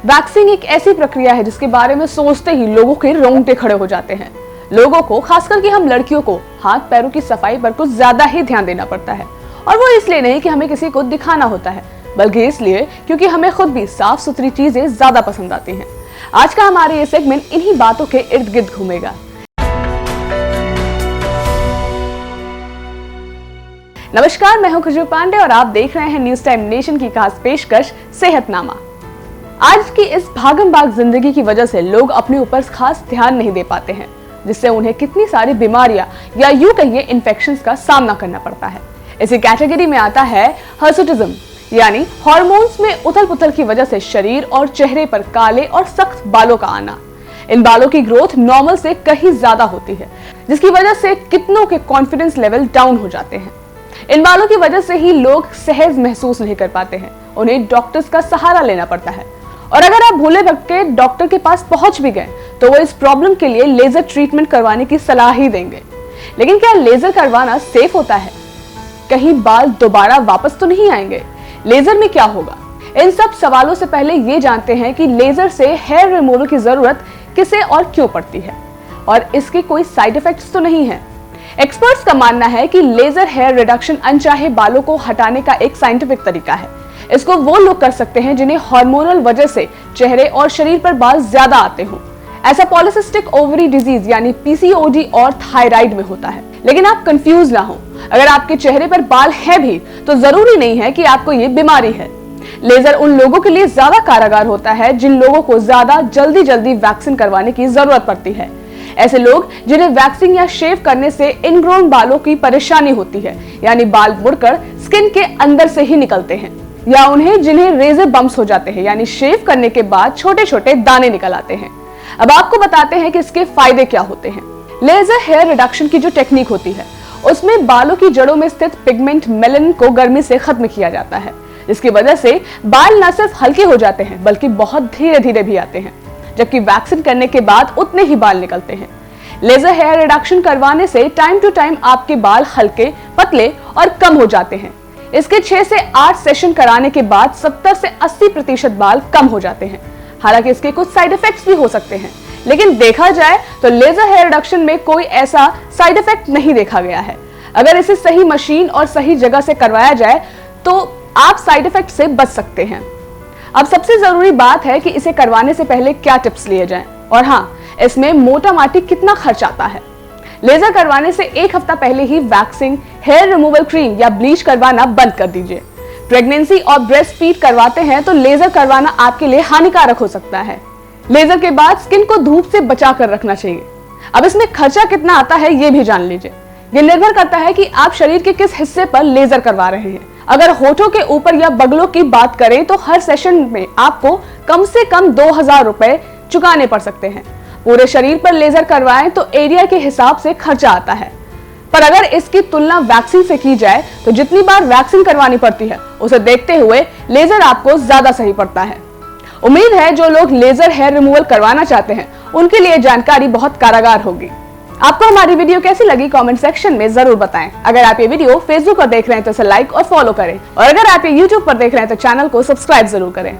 Waxing एक ऐसी प्रक्रिया है जिसके बारे में सोचते ही लोगों के रोंगटे खड़े हो जाते हैं। लोगों को, खासकर कि हम लड़कियों को, हाथ पैरों की सफाई पर कुछ ज्यादा ही ध्यान देना पड़ता है। और वो इसलिए नहीं कि हमें किसी को दिखाना होता है, बल्कि इसलिए क्योंकि हमें खुद भी साफ सुथरी चीजें ज्यादा पसंद आती हैं। आज का हमारा ये सेगमेंट इन्हीं बातों के इर्द गिर्द घूमेगा। नमस्कार, मैं हूं खुशबू पांडे और आप देख रहे हैं न्यूज टाइम नेशन की खास पेशकश सेहतनामा। आज की इस भागम भाग जिंदगी की वजह से लोग अपने ऊपर खास ध्यान नहीं दे पाते हैं, जिससे उन्हें कितनी सारी बीमारियां या यूं कहिए इन्फेक्शंस का सामना करना पड़ता है। इसी कैटेगरी में आता है हिर्सुटिज्म, यानी हार्मोन्स में उथल पुथल की वजह से शरीर और चेहरे पर काले और सख्त बालों का आना। इन बालों की ग्रोथ नॉर्मल से कहीं ज्यादा होती है, जिसकी वजह से कितनों के कॉन्फिडेंस लेवल डाउन हो जाते हैं। इन बालों की वजह से ही लोग सहज महसूस नहीं कर पाते हैं, उन्हें डॉक्टर्स का सहारा लेना पड़ता है। और अगर आप भूले भटके डॉक्टर के पास पहुंच भी गए तो वो इस प्रॉब्लम के लिए लेजर ट्रीटमेंट करवाने की सलाह ही देंगे। लेकिन क्या लेजर करवाना सेफ होता है? कहीं बाल दोबारा वापस तो नहीं आएंगे? लेजर में क्या होगा? इन सब सवालों से पहले ये जानते हैं कि लेजर से हेयर रिमूवल की जरूरत किसे और क्यों पड़ती है, और इसके कोई साइड इफेक्ट्स तो नहीं है। एक्सपर्ट्स का मानना है कि लेजर हेयर रिडक्शन अनचाहे बालों को हटाने का एक साइंटिफिक तरीका है। इसको वो लोग कर सकते हैं जिन्हें हार्मोनल वजह से चेहरे और शरीर पर बाल ज्यादा आते हों। ऐसा पॉलिसिस्टिक ओवरी डिजीज यानी पीसीओडी और थायराइड में होता है। लेकिन आप कंफ्यूज ना हो, अगर आपके चेहरे पर बाल है भी तो जरूरी नहीं है कि आपको ये बीमारी है। लेजर उन लोगों के लिए ज्यादा कारगर होता है जिन लोगों को ज्यादा जल्दी वैक्सीन करवाने की जरूरत पड़ती है। ऐसे लोग जिन्हें वैक्सिंग या शेव करने से इनग्रोन बालों की परेशानी होती है, यानी बाल मुड़कर स्किन के अंदर से ही निकलते हैं, या उन्हें जिन्हें रेजर बम्प्स हो जाते हैं, यानी शेव करने के बाद छोटे छोटे दाने निकल आते हैं। अब आपको बताते हैं कि इसके फायदे क्या होते हैं। लेजर हेयर रिडक्शन की जो टेक्निक होती है उसमें बालों की जड़ों में स्थित पिगमेंट मेलानिन को गर्मी से खत्म किया जाता है, जिसकी वजह से बाल न सिर्फ हल्के हो जाते हैं बल्कि बहुत धीरे धीरे भी आते हैं, जबकि वैक्सीन करने के बाद उतने ही बाल निकलते हैं। लेजर हेयर रिडक्शन करवाने से टाइम टू टाइम आपके बाल हल्के, पतले और कम हो जाते हैं। इसके 6 से 8 सेशन कराने के बाद 70 से 80% बाल कम हो जाते हैं। हालांकि इसके कुछ साइड इफेक्ट्स भी हो सकते हैं, लेकिन देखा जाए तो लेजर हेयर रिडक्शन में कोई ऐसा साइड इफेक्ट नहीं देखा गया है। अगर इसे सही मशीन और सही जगह से करवाया जाए तो आप साइड इफेक्ट से बच सकते हैं। अब सबसे जरूरी बात है कि इसे करवाने से पहले क्या टिप्स लिए जाएं, और हाँ, इसमें मोटा माटी कितना खर्च आता है। लेजर करवाने से 1 हफ्ता पहले ही वैक्सिंग, हेयर रिमूवल क्रीम या ब्लीच करवाना बंद कर दीजिए। प्रेगनेंसी और ब्रेस्ट फीड करवाते हैं तो लेजर करवाना आपके लिए हानिकारक हो सकता है। लेजर के बाद स्किन को धूप से बचा कर रखना चाहिए। अब इसमें खर्चा कितना आता है ये भी जान लीजिए। ये निर्भर करता है कि आप शरीर के किस हिस्से पर लेजर करवा रहे हैं। अगर होठों के ऊपर या बगलों की बात करें तो हर सेशन में आपको कम से कम 2000 रुपए चुकाने पड़ सकते हैं। पूरे शरीर पर लेजर करवाएं तो एरिया के हिसाब से खर्चा आता है, पर अगर इसकी तुलना वैक्सीन से की जाए तो जितनी बार वैक्सीन करवानी पड़ती है उसे देखते हुए लेजर आपको ज्यादा सही पड़ता है। उम्मीद है जो लोग लेजर हेयर रिमूवल करवाना चाहते हैं उनके लिए जानकारी बहुत कारगर होगी। आपको हमारी वीडियो कैसी लगी कमेंट सेक्शन में जरूर बताएं। अगर आप ये वीडियो फेसबुक पर देख रहे हैं तो इसे लाइक और फॉलो करें, और अगर आप ये यूट्यूब पर देख रहे हैं तो चैनल को सब्सक्राइब जरूर करें।